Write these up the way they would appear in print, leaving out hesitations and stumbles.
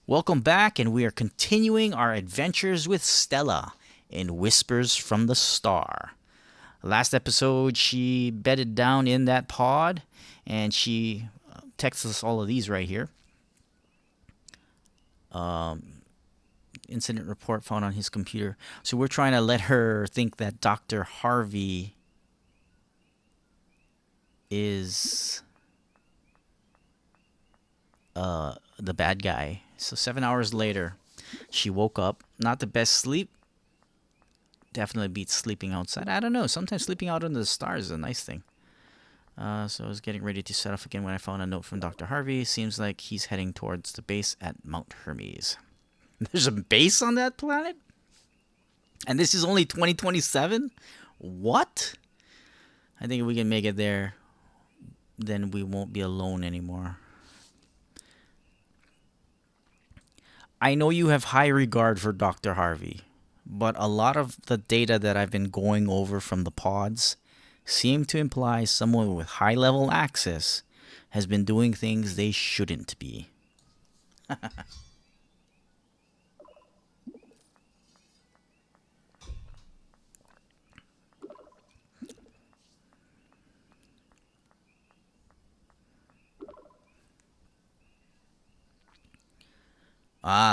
Welcome back, and we are continuing our adventures with Stella in Whispers from the Star. Last episode, she bedded down in that pod, and she texts us all of these right here. Incident report found on his computer. So we're trying to let her think that Dr. Harvey is the bad guy. So 7 hours later, she woke up. Not the best sleep. Definitely beats sleeping outside. I don't know. Sometimes sleeping out under the stars is a nice thing. So I was getting ready to set off again when I found a note from Dr. Harvey. Seems like he's heading towards the base at Mount Hermes. There's a base on that planet? And this is only 2027? What? I think if we can make it there, then we won't be alone anymore. I know you have high regard for Dr. Harvey, but a lot of the data that I've been going over from the pods seem to imply someone with high level access has been doing things they shouldn't be.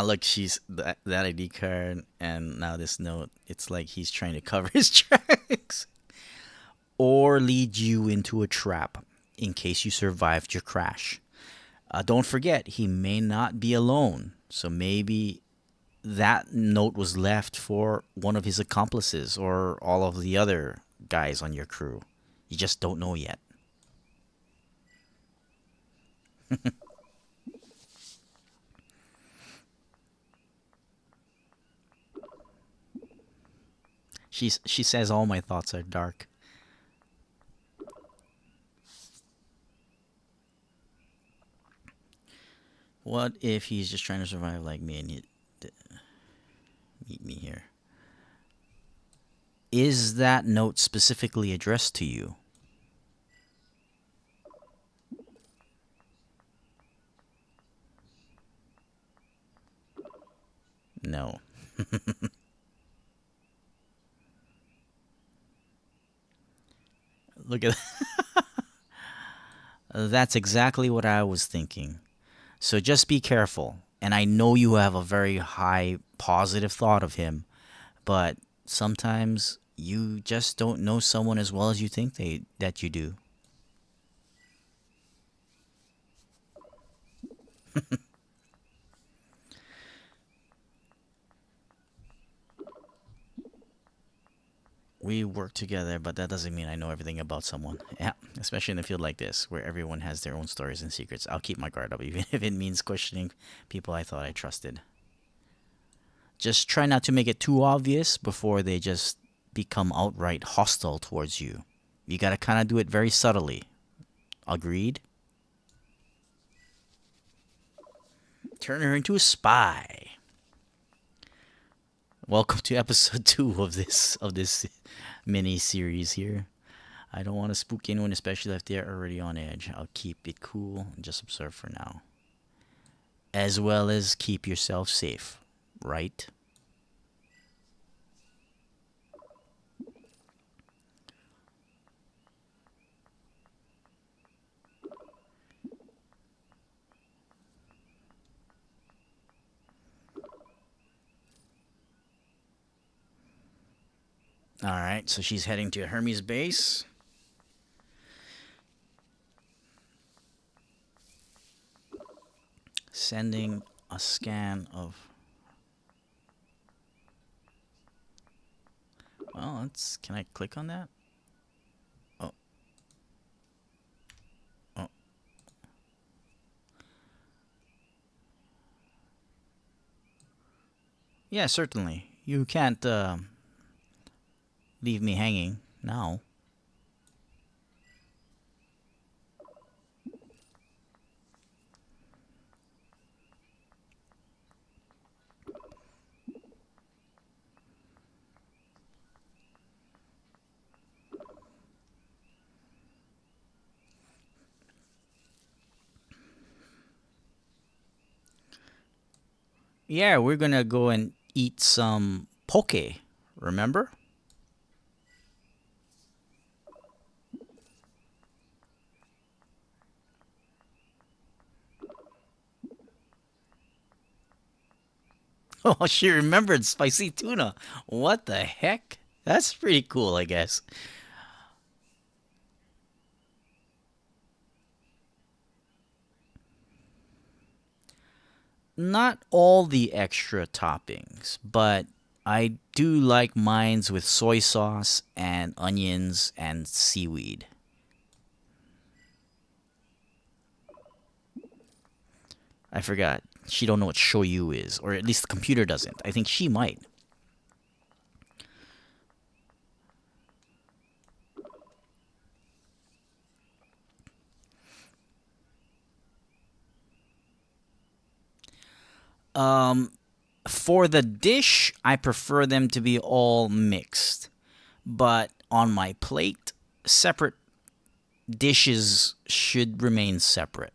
Look, she's that ID card, and now this note. It's like he's trying to cover his tracks or lead you into a trap in case you survived your crash. Don't forget, he may not be alone, so maybe that note was left for one of his accomplices or all of the other guys on your crew. You just don't know yet. She says all my thoughts are dark. What if he's just trying to survive like me and he meet me here? Is that note specifically addressed to you? No. Look at that. That's exactly what I was thinking. So just be careful. And I know you have a very high positive thought of him, but sometimes you just don't know someone as well as you think that you do. We work together, but that doesn't mean I know everything about someone. Yeah, especially in a field like this, where everyone has their own stories and secrets. I'll keep my guard up, even if it means questioning people I thought I trusted. Just try not to make it too obvious before they just become outright hostile towards you. You gotta kind of do it very subtly. Agreed? Turn her into a spy. Welcome to episode 2 of this mini series here. I don't want to spook anyone, especially if they're already on edge. I'll keep it cool and just observe for now. As well as keep yourself safe, right? Alright, so she's heading to Hermes base. Sending a scan of. Well, let's. Can I click on that? Oh. Oh. Yeah, certainly. You can't leave me hanging now. Yeah, we're gonna go and eat some poke. Remember? Oh, she remembered spicy tuna. What the heck? That's pretty cool, I guess. Not all the extra toppings, but I do like mines with soy sauce and onions and seaweed. I forgot. She don't know what shoyu is, or at least the computer doesn't. I think she might. Um, for the dish, I prefer them to be all mixed. But on my plate, separate dishes should remain separate.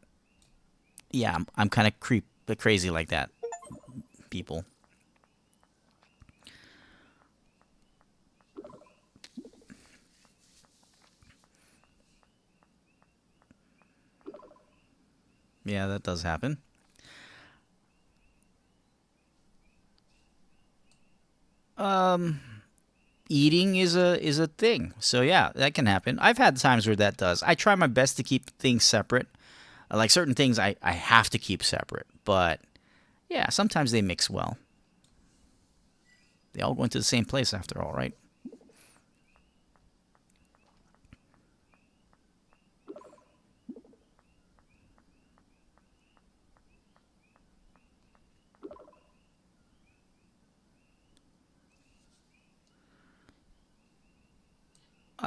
Yeah, I'm kind of crazy like that, people. Yeah, that does happen. Um, Eating is a thing. So yeah, that can happen. I've had times where that does. I try my best to keep things separate. Like certain things I have to keep separate. But yeah, sometimes they mix well. They all go into the same place after all, right?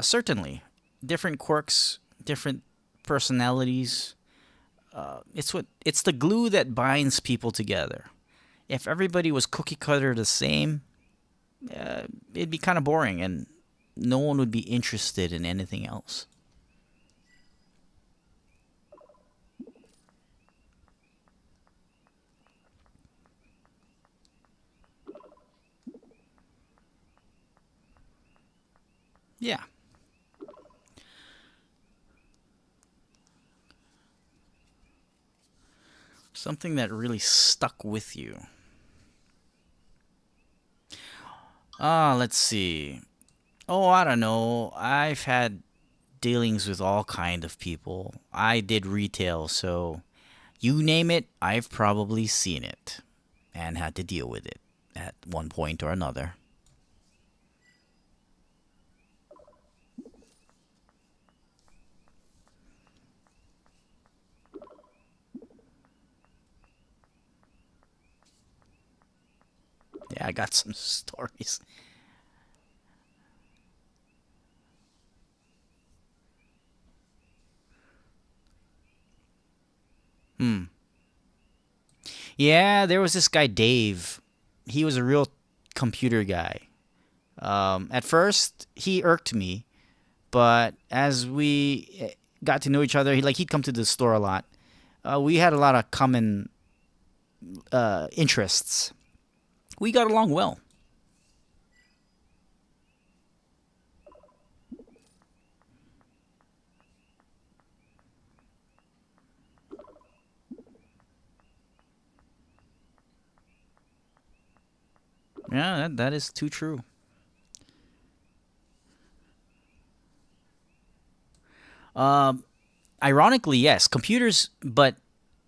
Certainly. Different quirks, different personalities. It's the glue that binds people together. If everybody was cookie cutter the same, it'd be kind of boring and no one would be interested in anything else. Yeah, something that really stuck with you. Let's see. Oh, I don't know. I've had dealings with all kind of people. I did retail, so you name it, I've probably seen it and had to deal with it at one point or another. Yeah, I got some stories. Hmm. Yeah, there was this guy Dave. He was a real computer guy. At first, he irked me, but as we got to know each other, he'd come to the store a lot. We had a lot of common interests. We got along well. Yeah, that is too true. Um, Ironically, yes, computers, but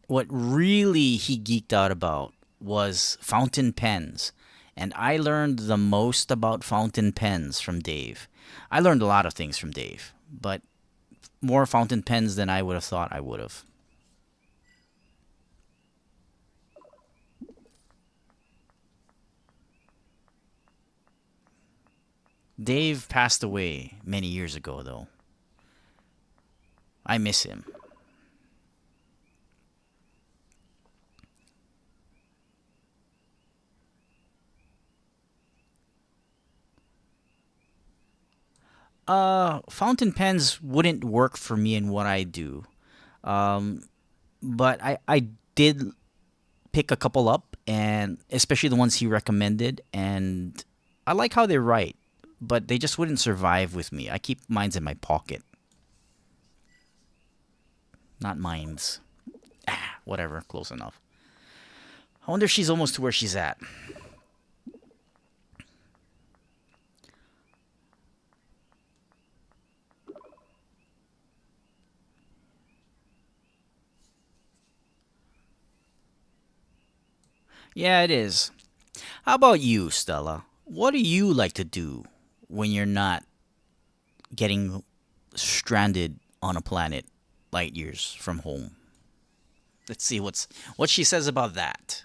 what really he geeked out about was fountain pens. And I learned the most about fountain pens from Dave. I learned a lot of things from Dave, but more fountain pens than I would have thought I would have. Dave passed away many years ago, though. I miss him. Fountain pens wouldn't work for me in what I do. Um, but I did pick a couple up and especially the ones he recommended. And I like how they write, but they just wouldn't survive with me. I keep mines in my pocket, not mines. Whatever, close enough. I wonder if she's almost to where she's at. Yeah, it is. How about you, Stella? What do you like to do when you're not getting stranded on a planet light years from home? Let's see what she says about that.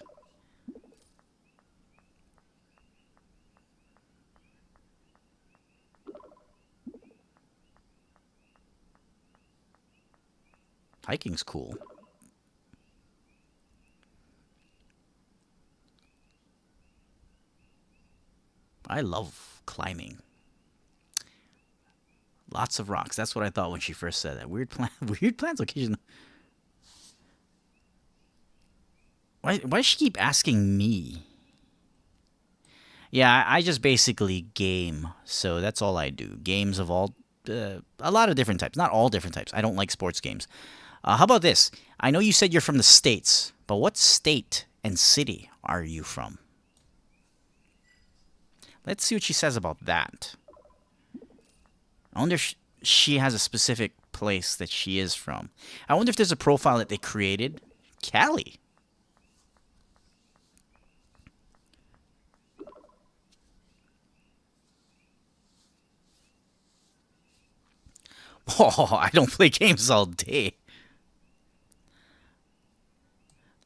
Hiking's cool. I love climbing. Lots of rocks. That's what I thought when she first said that. Weird plan. Weird plans occasionally. Why does she keep asking me? Yeah, I just basically game. So that's all I do. Games of all, a lot of different types. Not all different types. I don't like sports games. How about this? I know you said you're from the States, but what state and city are you from? Let's see what she says about that. I wonder if she has a specific place that she is from. I wonder if there's a profile that they created. Cali. Oh, I don't play games all day.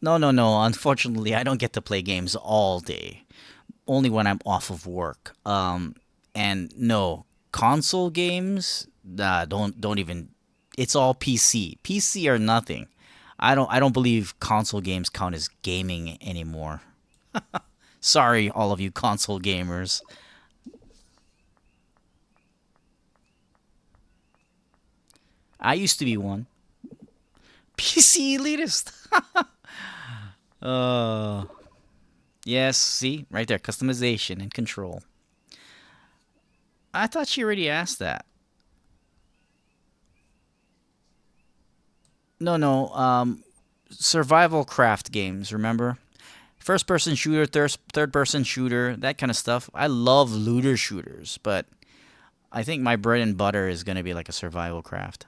No, no, no. Unfortunately, I don't get to play games all day. Only when I'm off of work. And no, console games, don't even. It's all PC. PC or nothing. I don't believe console games count as gaming anymore. Sorry, all of you console gamers. I used to be one. PC elitist. uh, yes, see? Right there, customization and control. I thought she already asked that. No, no. Survival craft games, remember? First person shooter, third person shooter, that kind of stuff. I love looter shooters, but I think my bread and butter is going to be like a survival craft.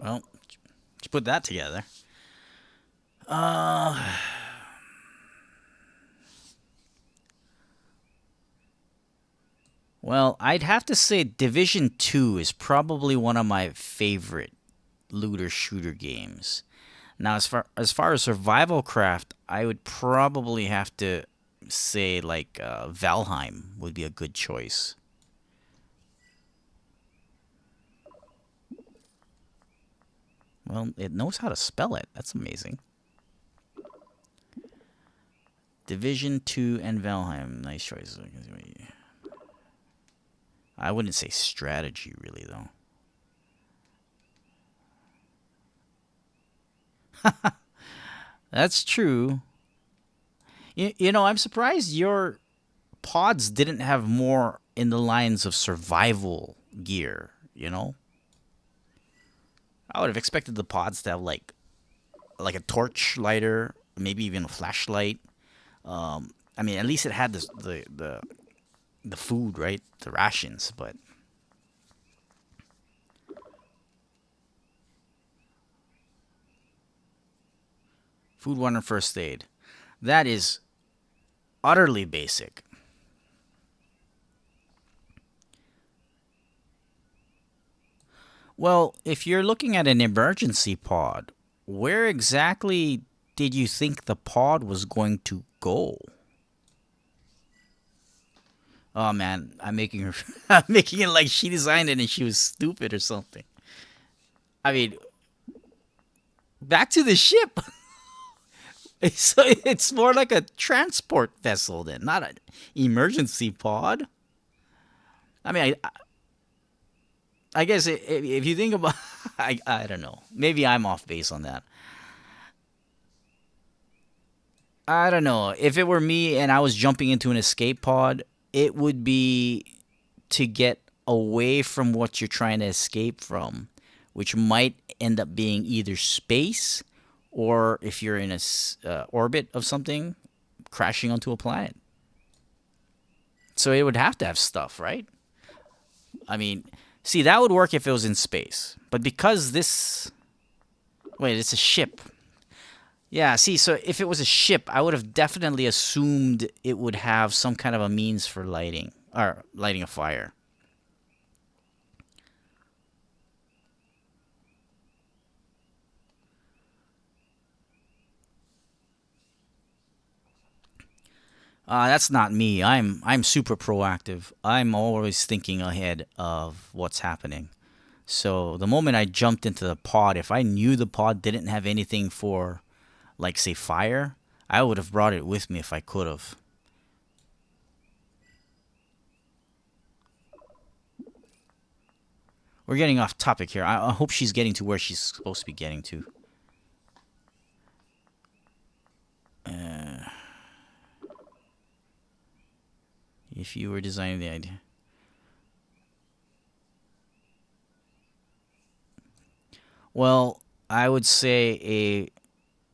Well, let's put that together. Uh, well, I'd have to say Division 2 is probably one of my favorite looter shooter games. Now, as far as survival craft, I would probably have to say like Valheim would be a good choice. Well, it knows how to spell it. That's amazing. Division 2 and Valheim. Nice choice. I wouldn't say strategy, really, though. That's true. I'm surprised your pods didn't have more in the lines of survival gear, you know? I would have expected the pods to have like a torch lighter, maybe even a flashlight. I mean, at least it had the food, right? The rations, but food, water, and first aid. That is utterly basic. Well, if you're looking at an emergency pod, where exactly did you think the pod was going to go? Oh man, I'm making her I'm making it like she designed it and she was stupid or something. I mean, back to the ship. So it's more like a transport vessel then, not an emergency pod. I mean, I guess if you think about, I don't know. Maybe I'm off base on that. I don't know. If it were me and I was jumping into an escape pod, it would be to get away from what you're trying to escape from, which might end up being either space or if you're in a orbit of something, crashing onto a planet. So it would have to have stuff, right? I mean, see, that would work if it was in space. But because this. Wait, it's a ship. Yeah, see, so if it was a ship, I would have definitely assumed it would have some kind of a means for lighting or lighting a fire. That's not me. I'm super proactive. I'm always thinking ahead of what's happening. So the moment I jumped into the pod, if I knew the pod didn't have anything for, like, say, fire, I would have brought it with me if I could have. We're getting off topic here. I hope she's getting to where she's supposed to be getting to. If you were designing the idea. Well, I would say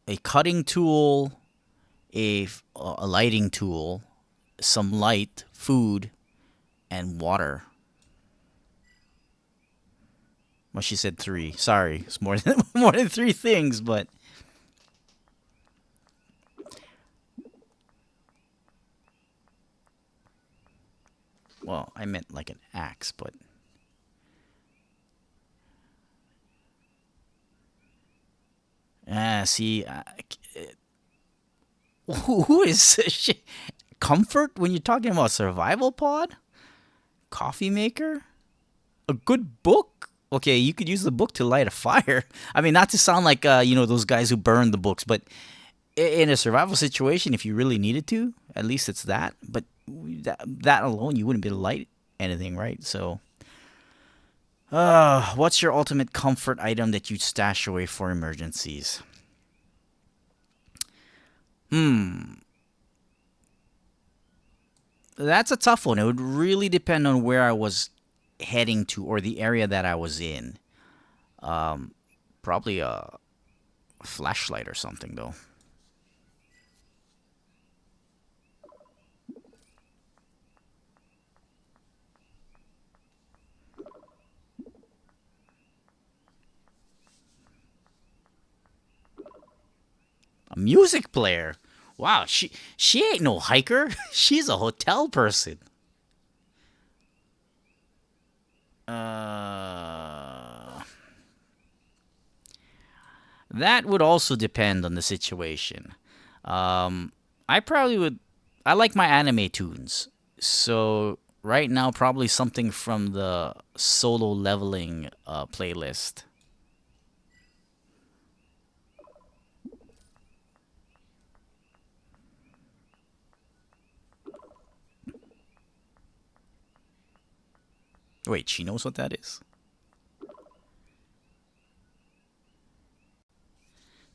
a cutting tool, a lighting tool, some light, food, and water. Well, she said three. Sorry, it's more than more than three things, but well, I meant like an axe, but see, who is comfort when you're talking about survival pod, coffee maker, a good book. Okay, you could use the book to light a fire. I mean, not to sound like those guys who burn the books, but in a survival situation, if you really needed to, at least it's that. But that alone, you wouldn't be able to light anything, right? So, what's your ultimate comfort item that you'd stash away for emergencies? Hmm, that's a tough one. It would really depend on where I was heading to or the area that I was in. Um, Probably a flashlight or something, though. A music player. Wow, she ain't no hiker. She's a hotel person. Uh, that would also depend on the situation. Um, I probably would. I like my anime tunes, so right now probably something from the solo leveling playlist. Wait, she knows what that is.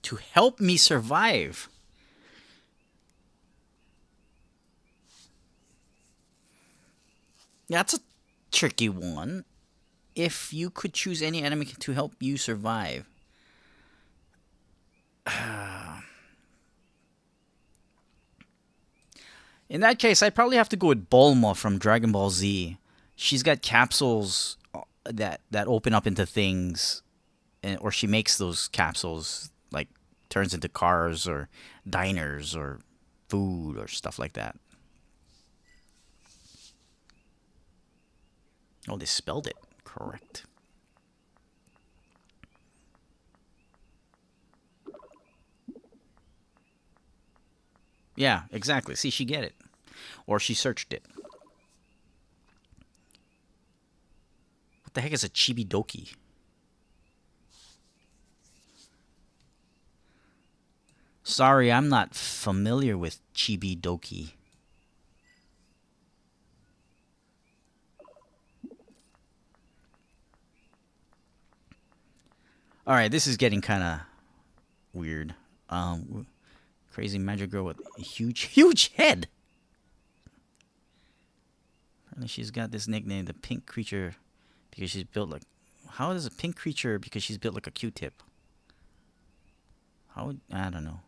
To help me survive. That's a tricky one. If you could choose any enemy to help you survive, in that case, I'd probably have to go with Bulma from Dragon Ball Z. She's got capsules that open up into things, or she makes those capsules like turns into cars or diners or food or stuff like that. Oh, they spelled it correct. Yeah, exactly. See, she get it, or she searched it. What the heck is a chibi? Sorry, I'm not familiar with Chibi Doki. All right, this is getting kind of weird. Crazy magic girl with a huge, huge head. Apparently, she's got this nickname, the Pink Creature, because she's built like. How is a pink creature because she's built like a Q-tip? I don't know.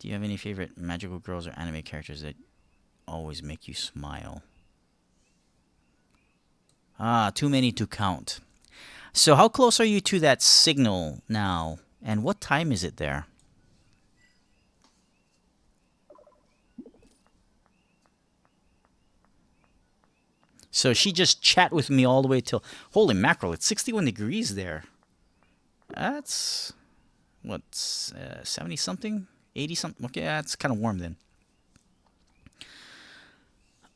Do you have any favorite magical girls or anime characters that always make you smile? Ah, too many to count. So, how close are you to that signal now? And what time is it there? So she just chat with me all the way till. Holy mackerel! It's 61 degrees there. That's what's 70 something, 80 something. Okay, that's kind of warm then.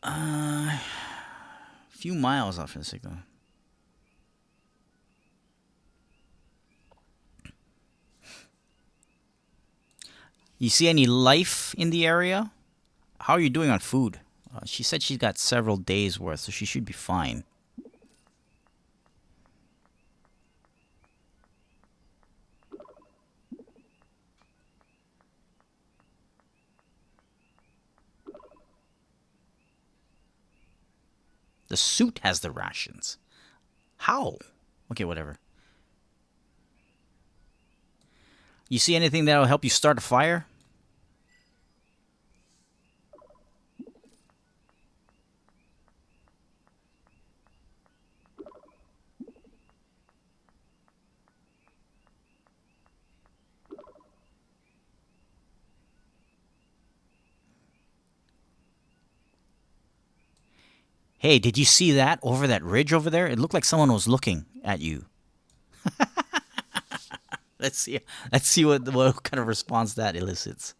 A few miles off from the signal. You see any life in the area? How are you doing on food? She said she's got several days worth, so she should be fine. The suit has the rations. How? Okay, whatever. You see anything that'll help you start a fire? Hey, did you see that over that ridge over there? It looked like someone was looking at you. Let's see. Let's see what kind of response that elicits.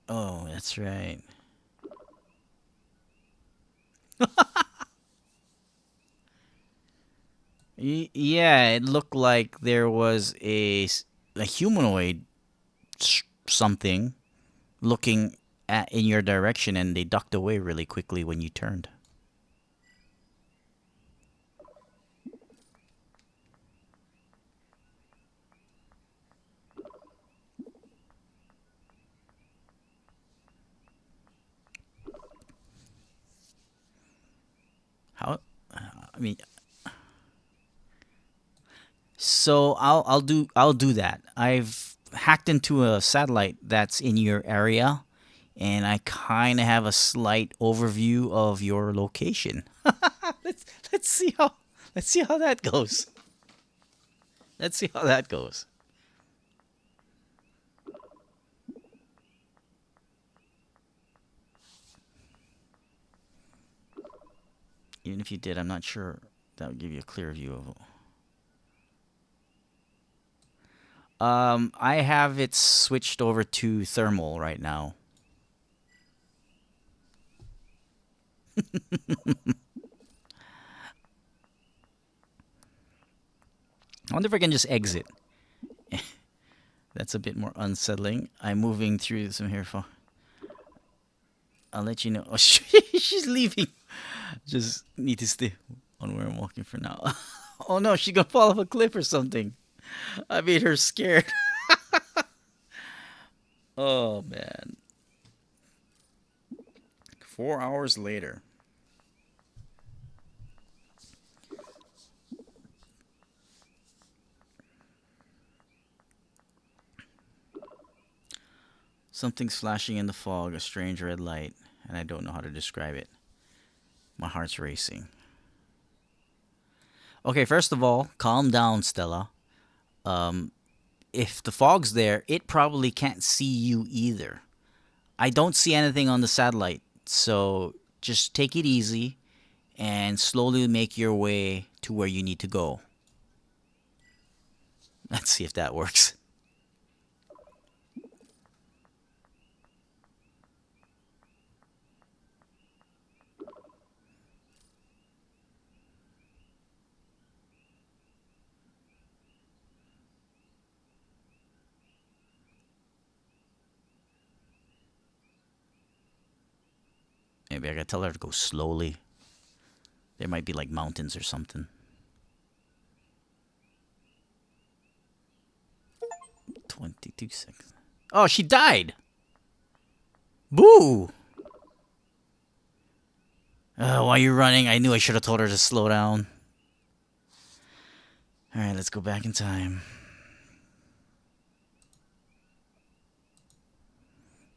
Oh, that's right. Yeah, it looked like there was a humanoid something looking at in your direction, and they ducked away really quickly when you turned. How? I mean, so I'll do that. I've hacked into a satellite that's in your area, and I kind of have a slight overview of your location. Let's see how let's see how that goes. Let's see how that goes. Even if you did, I'm not sure that would give you a clear view of it. I have it switched over to thermal right now. I wonder if I can just exit. That's a bit more unsettling. I'm moving through some here. I'll let you know. Oh, she's leaving. Just need to stay on where I'm walking for now. Oh no, she gonna fall off a cliff or something. I made her scared. Oh man. 4 hours later. Something's flashing in the fog, a strange red light, and I don't know how to describe it. My heart's racing. Okay, first of all, calm down, Stella. Um, if the fog's there, it probably can't see you either. I don't see anything on the satellite, so just take it easy and slowly make your way to where you need to go. Let's see if that works. Maybe I gotta tell her to go slowly. There might be like mountains or something. 22 seconds. Oh, she died! Boo! Why are you running? I knew I should have told her to slow down. Alright, let's go back in time.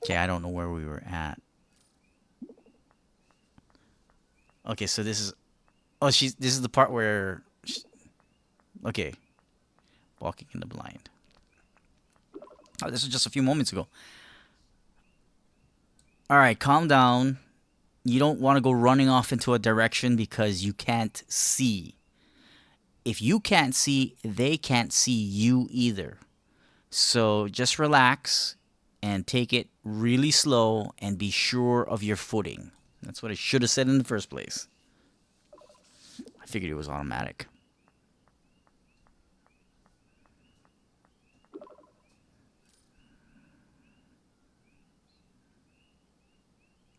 Okay, I don't know where we were at. Okay, so this is... Oh, this is the part where... Okay. Walking in the blind. Oh, this was just a few moments ago. Alright, calm down. You don't want to go running off into a direction because you can't see. If you can't see, they can't see you either. So just relax and take it really slow and be sure of your footing. That's what I should have said in the first place. I figured it was automatic.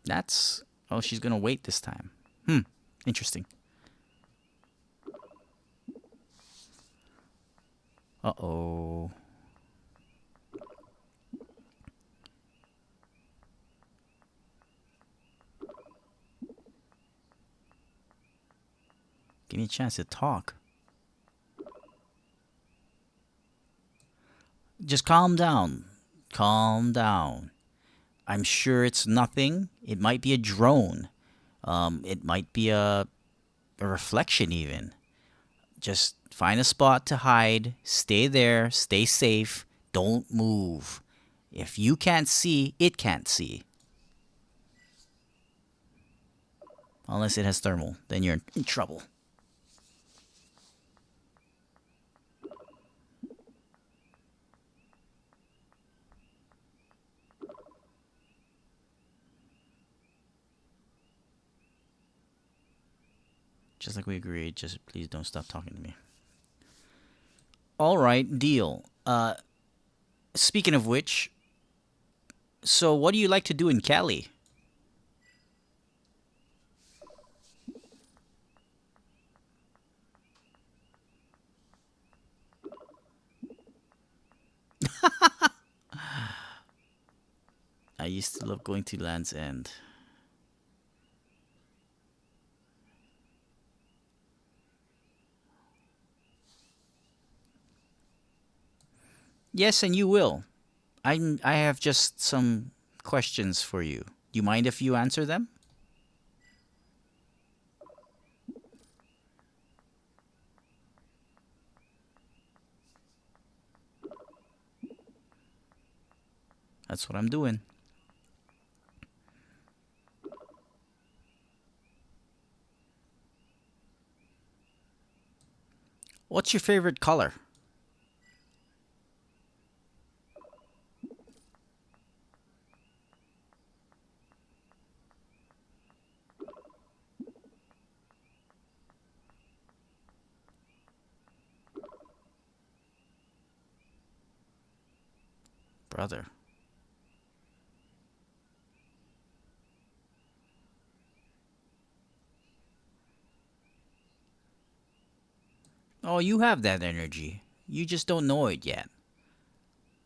That's... Oh, she's going to wait this time. Interesting. Uh-oh. Give me a chance to talk. Just calm down. Calm down. I'm sure it's nothing. It might be a drone. It might be a reflection even. Just find a spot to hide. Stay there. Stay safe. Don't move. If you can't see, it can't see. Unless it has thermal. Then you're in trouble. Just like we agreed, just please don't stop talking to me. All right, deal. Speaking of which, so what do you like to do in Cali? I used to love going to Land's End. Yes, and you will. I have just some questions for you. Do you mind if you answer them? That's what I'm doing. What's your favorite color? Brother. Oh, you have that energy. You just don't know it yet.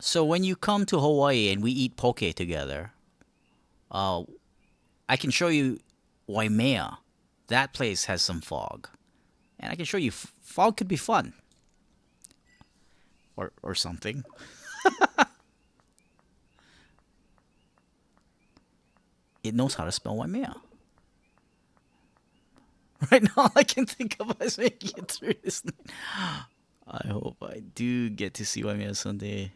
So when you come to Hawaii and we eat poke together, uh, I can show you Waimea. That place has some fog. And I can show you fog could be fun. Or something. It knows how to spell Waimea. Right now, all I can think of is making it through this night. I hope I do get to see Waimea someday.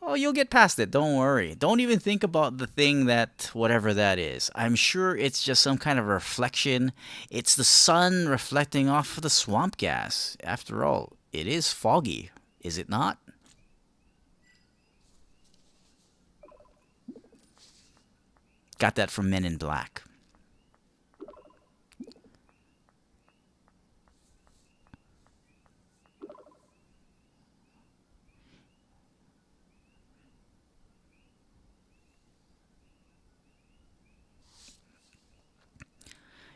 Oh, you'll get past it. Don't worry. Don't even think about the thing that, whatever that is. I'm sure it's just some kind of reflection. It's the sun reflecting off of the swamp gas. After all, it is foggy, is it not? Got that from Men in Black.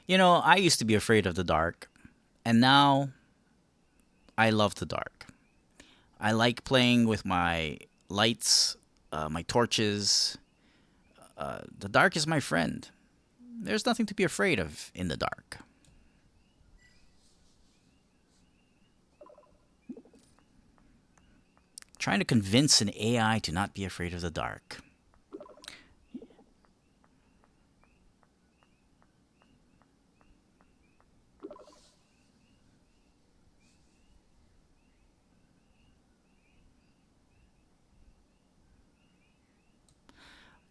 You know, I used to be afraid of the dark, and now I love the dark. I like playing with my lights, my torches. The dark is my friend. There's nothing to be afraid of in the dark. Trying to convince an AI to not be afraid of the dark.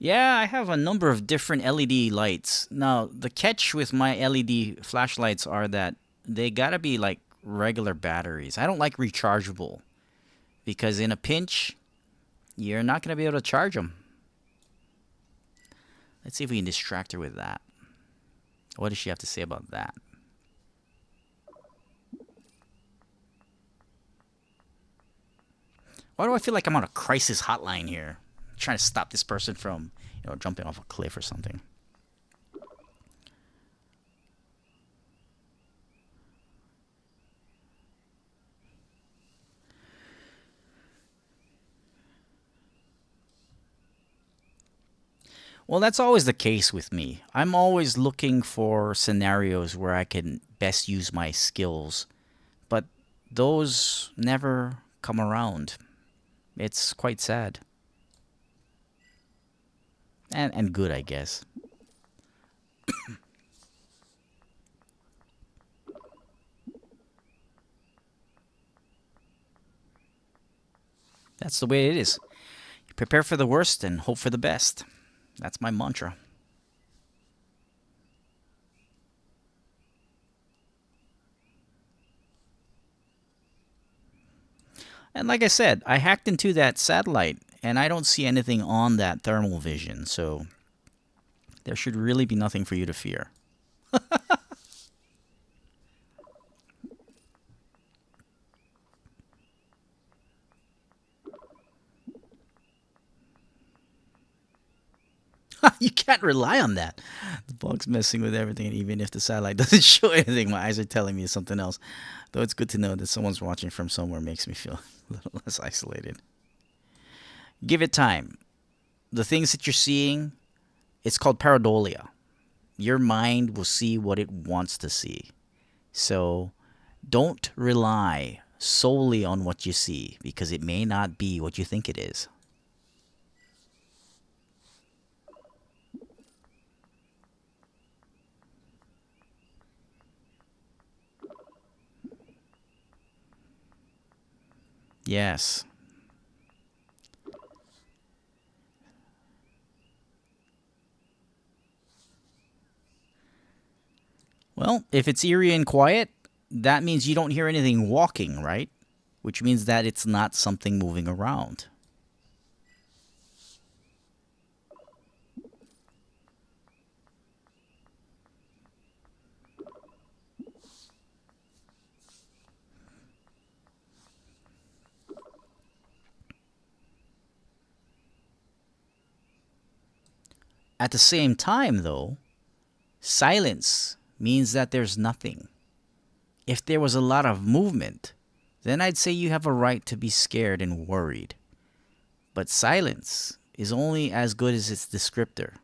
Yeah, I have a number of different LED lights. Now, the catch with my LED flashlights are that they gotta be like regular batteries. I don't like rechargeable because in a pinch, you're not gonna be able to charge them. Let's see if we can distract her with that. What does she have to say about that? Why do I feel like I'm on a crisis hotline here? Trying to stop this person from, jumping off a cliff or something. Well, that's always the case with me. I'm always looking for scenarios where I can best use my skills, but those never come around. It's quite sad. And good, I guess. That's the way it is. You prepare for the worst and hope for the best. That's my mantra. And like I said, I hacked into that satellite and I don't see anything on that thermal vision, so there should really be nothing for you to fear. You can't rely on that. The bug's messing with everything, and even if the satellite doesn't show anything, my eyes are telling me something else. Though it's good to know that someone's watching from somewhere makes me feel a little less isolated. Give it time. The things that you're seeing, it's called pareidolia. Your mind will see what it wants to see. So don't rely solely on what you see because it may not be what you think it is. Yes. Well, if it's eerie and quiet, that means you don't hear anything walking, right? Which means that it's not something moving around. At the same time, though, silence means that there's nothing. If there was a lot of movement, then I'd say you have a right to be scared and worried. But silence is only as good as its descriptor: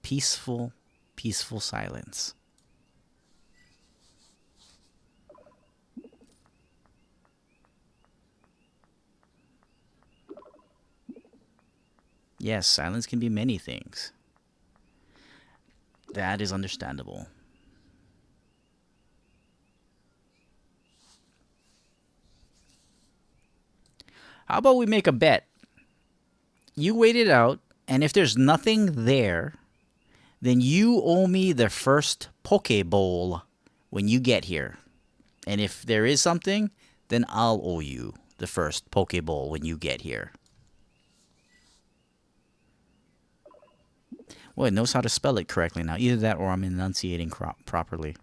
peaceful, peaceful silence. Yes, silence can be many things. That is understandable. How about we make a bet? You wait it out, and if there's nothing there, then you owe me the first Poke Bowl when you get here. And if there is something, then I'll owe you the first Poke Bowl when you get here. Well, it knows how to spell it correctly now. Either that or I'm enunciating properly.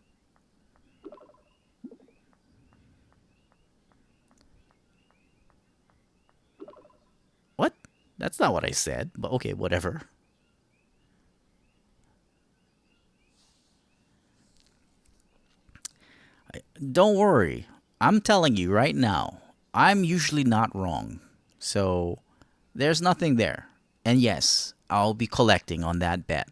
What? That's not what I said, but okay, whatever. Don't worry. I'm telling you right now, I'm usually not wrong. So there's nothing there. And yes, I'll be collecting on that bet.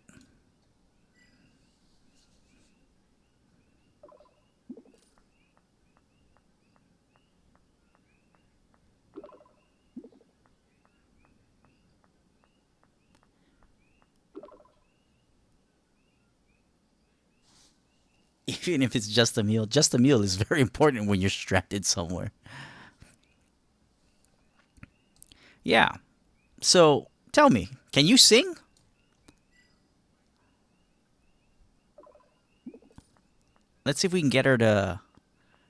Even if it's just a meal is very important when you're stranded somewhere. Yeah. So tell me, can you sing? Let's see if we can get her to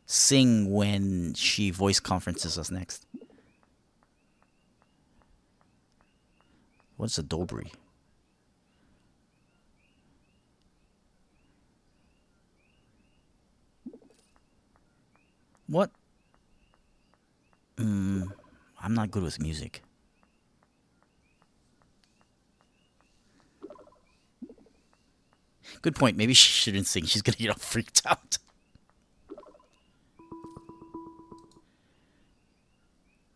sing when she voice conferences us next. What's a dobry? What? I'm not good with music. Good point. Maybe she shouldn't sing. She's gonna get all freaked out.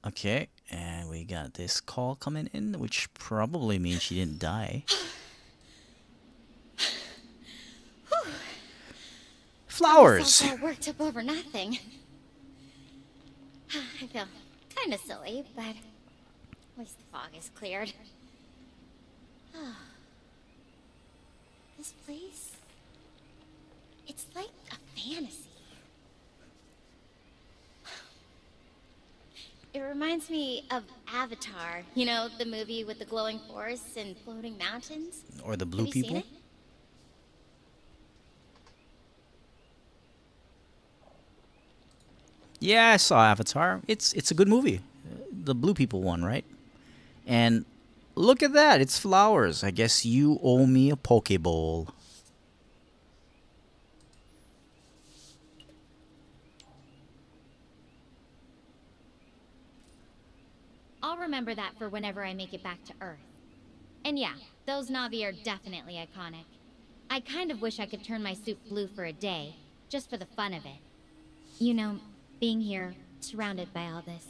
Okay, and we got this call coming in, which probably means she didn't die. Flowers! All worked up over nothing. I feel kind of silly, but at least the fog is cleared. This place, it's like a fantasy. It reminds me of Avatar, you know, the movie with the glowing forests and floating mountains. Or the blue Have you people? seen it? Yeah, I saw Avatar. It's a good movie. The blue people one, right? And look at that, it's flowers. I guess you owe me a Pokeball. I'll remember that for whenever I make it back to Earth. And yeah, those Navi are definitely iconic. I kind of wish I could turn my suit blue for a day, just for the fun of it. You know, being here, surrounded by all this.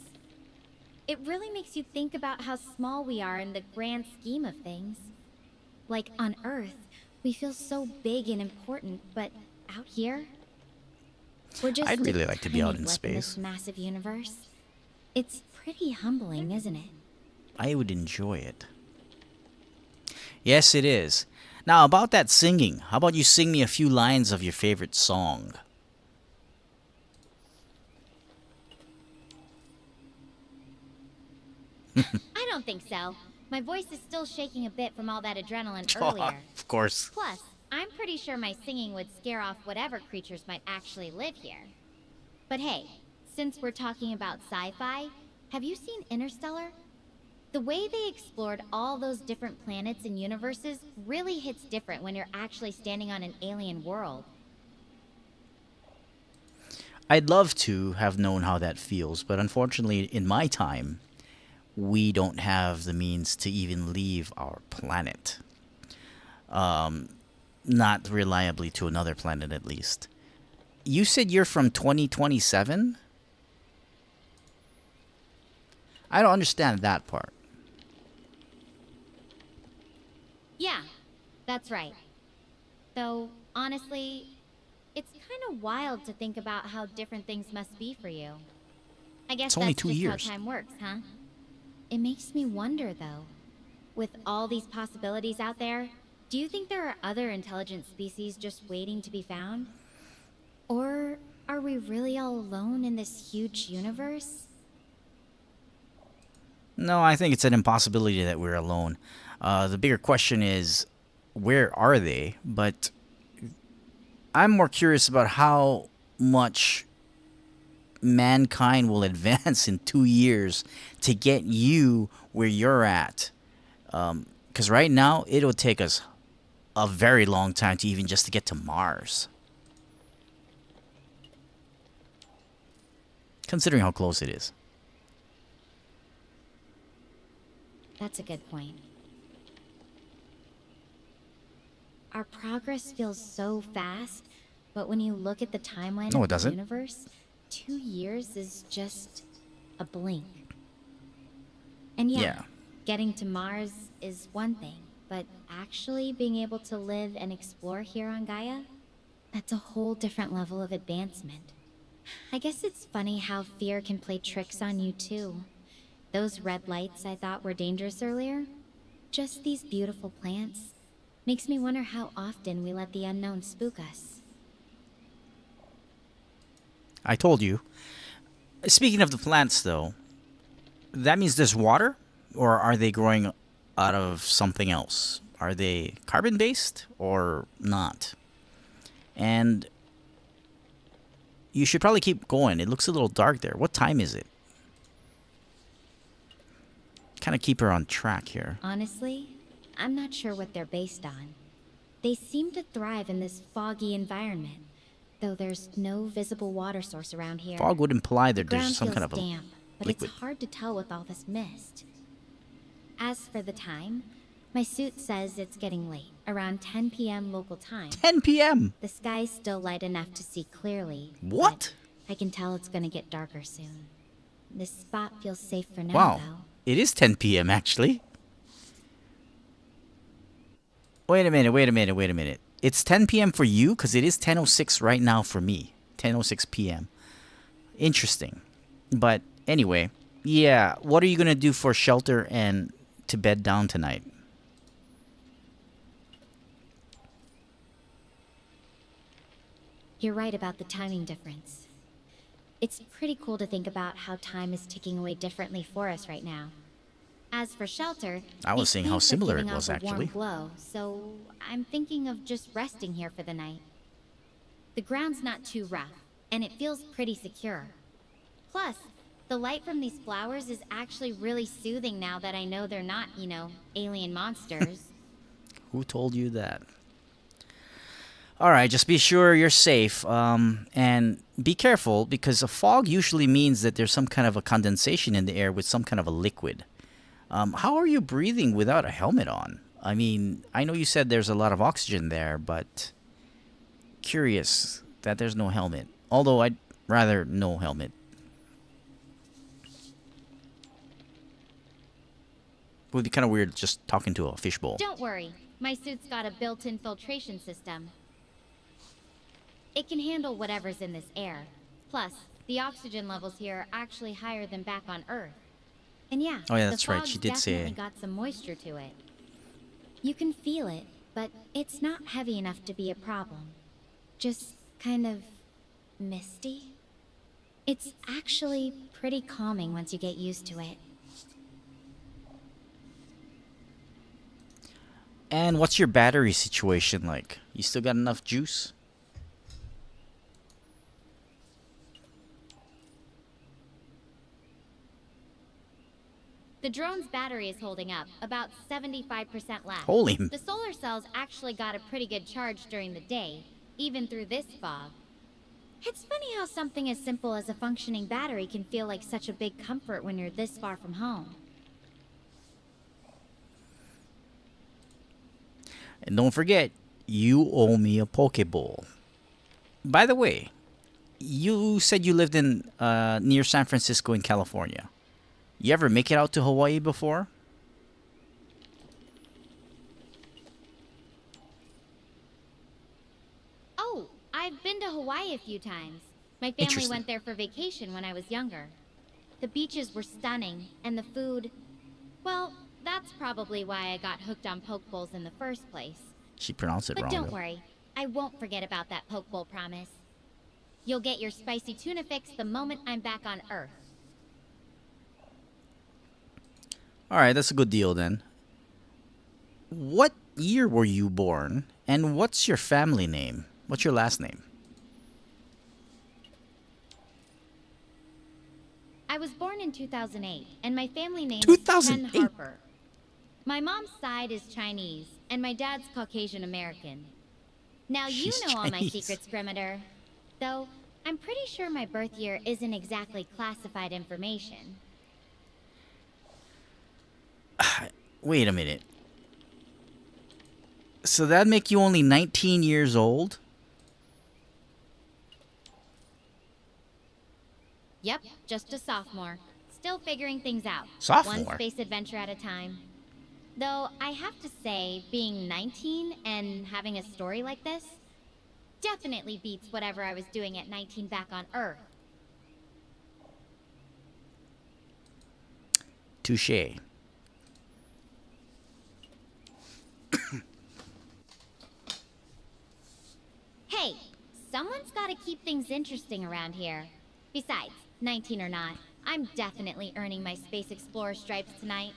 It really makes you think about how small we are in the grand scheme of things. Like on Earth, we feel so big and important, but out here, we're just I'd really a like to be tiny out in blip in this space. massive universe. It's pretty humbling, isn't it? I would enjoy it. Yes, it is. Now, about that singing, how about you sing me a few lines of your favorite song? I don't think so. My voice is still shaking a bit from all that adrenaline earlier. Of course. Plus, I'm pretty sure my singing would scare off whatever creatures might actually live here. But hey, since we're talking about sci-fi, have you seen Interstellar? The way they explored all those different planets and universes really hits different when you're actually standing on an alien world. I'd love to have known how that feels, but unfortunately, in my time, we don't have the means to even leave our planet. Not reliably to another planet, at least. You said you're from 2027? I don't understand that part. Yeah, that's right. Though, honestly, it's kind of wild to think about how different things must be for you. I guess It's only that's 2 just how years. time works, huh? It makes me wonder, though. With all these possibilities out there, do you think there are other intelligent species just waiting to be found? Or are we really all alone in this huge universe? No, I think it's an impossibility that we're alone. The bigger question is, where are they? But I'm more curious about how much mankind will advance in 2 years to get you where you're at. Because right now, it'll take us a very long time to even just to get to Mars, considering how close it is. That's a good point. Our progress feels so fast, but when you look at the timeline No, of it the doesn't. universe, 2 years is just a blink. And yeah, Yeah. getting to Mars is one thing, but actually being able to live and explore here on Gaia, that's a whole different level of advancement. I guess it's funny how fear can play tricks on you too. Those red lights I thought were dangerous earlier, just these beautiful plants, makes me wonder how often we let the unknown spook us. I told you. Speaking of the plants, though, that means there's water? Or are they growing out of something else? Are they carbon based or not? And you should probably keep going. It looks a little dark there. What time is it? Kind of keep her on track here. Honestly, I'm not sure what they're based on. They seem to thrive in this foggy environment, though there's no visible water source around here. Fog would imply The that there's ground some feels kind of a damp, but it's liquid. hard to tell with all this mist. As for the time, my suit says it's getting late, around 10 p.m. local time. 10 p.m. The sky's still light enough to see clearly, What? but I can tell it's gonna get darker soon. This spot feels safe for now, Wow. though. It is 10 p.m. actually. Wait a minute. It's 10 p.m. for you because it is 10:06 right now for me. 10:06 p.m. Interesting. But anyway, yeah, what are you going to do for shelter and to bed down tonight? You're right about the timing difference. It's pretty cool to think about how time is ticking away differently for us right now. As for shelter, I was these seeing how plants are similar it giving was, off a warm actually. glow, so I'm thinking of just resting here for the night. The ground's not too rough, and it feels pretty secure. Plus, the light from these flowers is actually really soothing now that I know they're not, alien monsters. Who told you that? All right, just be sure you're safe, and be careful because a fog usually means that there's some kind of a condensation in the air with some kind of a liquid. How are you breathing without a helmet on? I mean, I know you said there's a lot of oxygen there, but curious that there's no helmet. Although I'd rather no helmet. Would be kind of weird just talking to a fishbowl. Don't worry, my suit's got a built-in filtration system. It can handle whatever's in this air. Plus, the oxygen levels here are actually higher than back on Earth. And yeah, Oh yeah, the that's right. fog's She did definitely say. got some moisture to it. You can feel it, but it's not heavy enough to be a problem. Just kind of misty. It's actually pretty calming once you get used to it. And what's your battery situation like? You still got enough juice? The drone's battery is holding up, about 75% left. Holy. The solar cells actually got a pretty good charge during the day, even through this fog. It's funny how something as simple as a functioning battery can feel like such a big comfort when you're this far from home. And don't forget, you owe me a Pokeball. By the way, you said you lived in near San Francisco in California. You ever make it out to Hawaii before? Oh, I've been to Hawaii a few times. My family Interesting. went there for vacation when I was younger. The beaches were stunning, and the food... Well, that's probably why I got hooked on poke bowls in the first place. She pronounced it But wrong. don't though. worry, I won't forget about that poke bowl promise. You'll get your spicy tuna fix the moment I'm back on Earth. All right, that's a good deal then. What year were you born? And what's your family name? What's your last name? I was born in 2008, and my family name is 2008? Chen Harper. My mom's side is Chinese, and my dad's Caucasian American. Now you She's know all my Chinese. secrets, Grimitor. Though, I'm pretty sure my birth year isn't exactly classified information. Wait a minute. So that'd make you only 19 years old? Yep, just a sophomore. Still figuring things out. One Sophomore. space adventure at a time. Though I have to say, being 19 and having a story like this definitely beats whatever I was doing at 19 back on Earth. Touche. Hey, someone's gotta keep things interesting around here. Besides, 19 or not, I'm definitely earning my Space Explorer stripes tonight.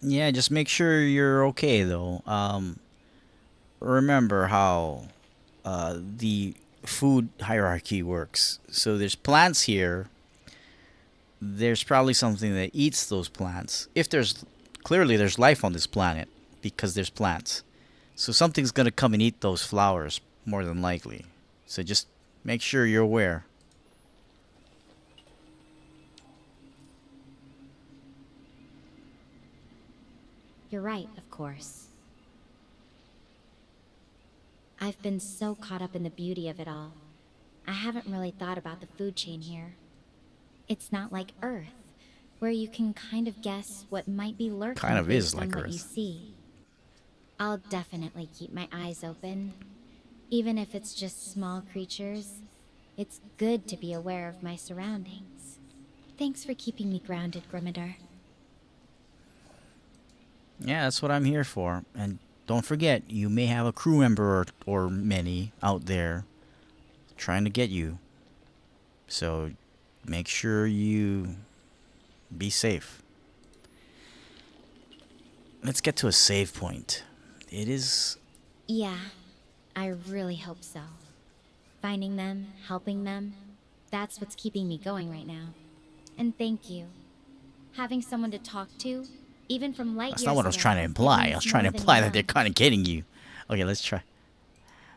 Yeah, just make sure you're okay though. Remember how the food hierarchy works. So there's plants here. There's probably something that eats those plants. If there's clearly there's life on this planet because there's plants. So something's gonna come and eat those flowers more than likely. So just make sure you're aware. You're right, of course. I've been so caught up in the beauty of it all. I haven't really thought about the food chain here. It's not like Earth, where you can kind of guess what might be Kind lurking of is based on like what you Earth. see. I'll definitely keep my eyes open. Even if it's just small creatures, it's good to be aware of my surroundings. Thanks for keeping me grounded, Grimitor. Yeah, that's what I'm here for. And don't forget, you may have a crew member or many out there trying to get you. So make sure you be safe. Let's get to a save point. It is. Yeah, I really hope so. Finding them, helping them, that's what's keeping me going right now. And thank you. Having someone to talk to, even from light That's years not what I was away, trying to it imply. I was means trying to more than you imply that they're know. kind of getting you. Okay, let's try.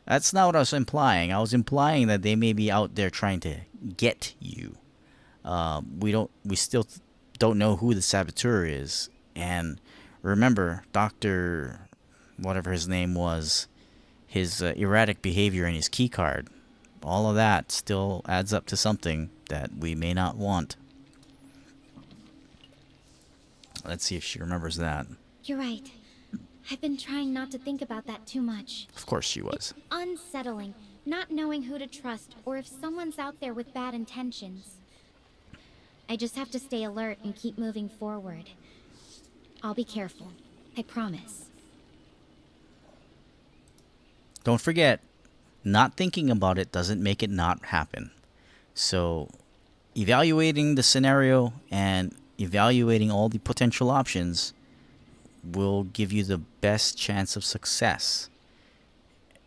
That's not what I was implying. I was implying that they may be out there trying to get you. We still don't know who the saboteur is. And remember, Doctor, whatever his name was, his erratic behavior and his key card, all of that still adds up to something that we may not want. Let's see if she remembers that. You're right. I've been trying not to think about that too much. Of course she was. It's unsettling, not knowing who to trust or if someone's out there with bad intentions. I just have to stay alert and keep moving forward. I'll be careful. I promise. Don't forget, not thinking about it doesn't make it not happen. So, evaluating the scenario and evaluating all the potential options will give you the best chance of success.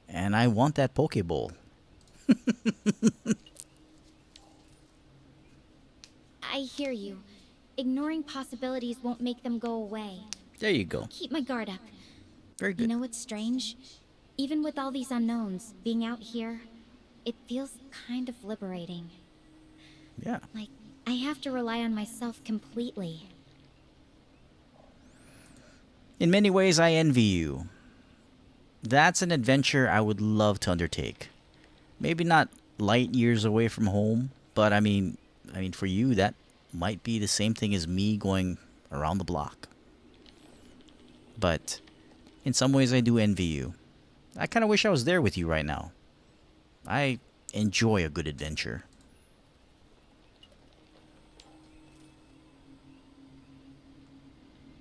And I want that Pokeball. I hear you. Ignoring possibilities won't make them go away. There you go. Keep my guard up. Very You good. know what's strange? Even with all these unknowns, being out here, it feels kind of liberating. Yeah. Like, I have to rely on myself completely. In many ways, I envy you. That's an adventure I would love to undertake. Maybe not light years away from home, but I mean, for you, that might be the same thing as me going around the block. But in some ways, I do envy you. I kind of wish I was there with you right now. I enjoy a good adventure.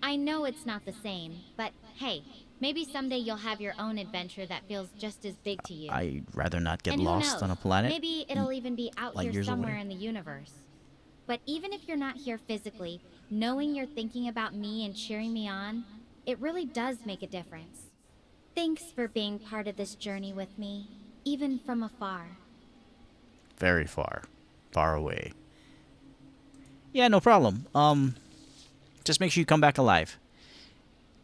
I know it's not the same, but hey, maybe someday you'll have your own adventure that feels just as big to you. I'd rather not get And who lost knows? on a planet. Maybe it'll even be out light here years somewhere away. in the universe. But even if you're not here physically, knowing you're thinking about me and cheering me on, it really does make a difference. Thanks for being part of this journey with me, even from afar. Very far. Far away. Yeah, no problem. Just make sure you come back alive.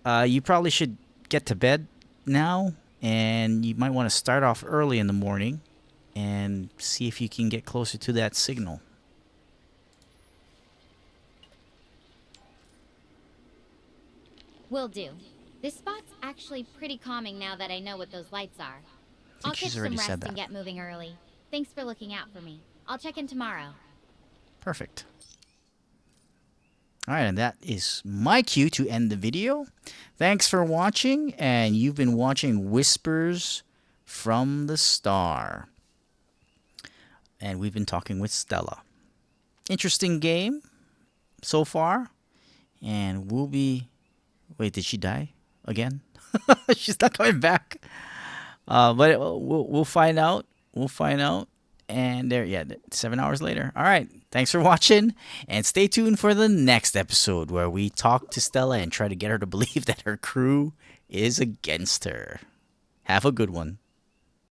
You probably should get to bed now, and you might want to start off early in the morning and see if you can get closer to that signal. Will do. This spot's actually pretty calming now that I know what those lights are. I I'll think catch she's already some said rest and that. get moving early. Thanks for looking out for me. I'll check in tomorrow. Perfect. All right, and that is my cue to end the video. Thanks for watching, and you've been watching Whispers from the Star. And we've been talking with Stella. Interesting game so far, and we'll be... Wait, did she die again? She's not coming back. But we'll find out. We'll find out. And there, yeah, 7 hours later. All right. Thanks for watching, and stay tuned for the next episode where we talk to Stella and try to get her to believe that her crew is against her. Have a good one.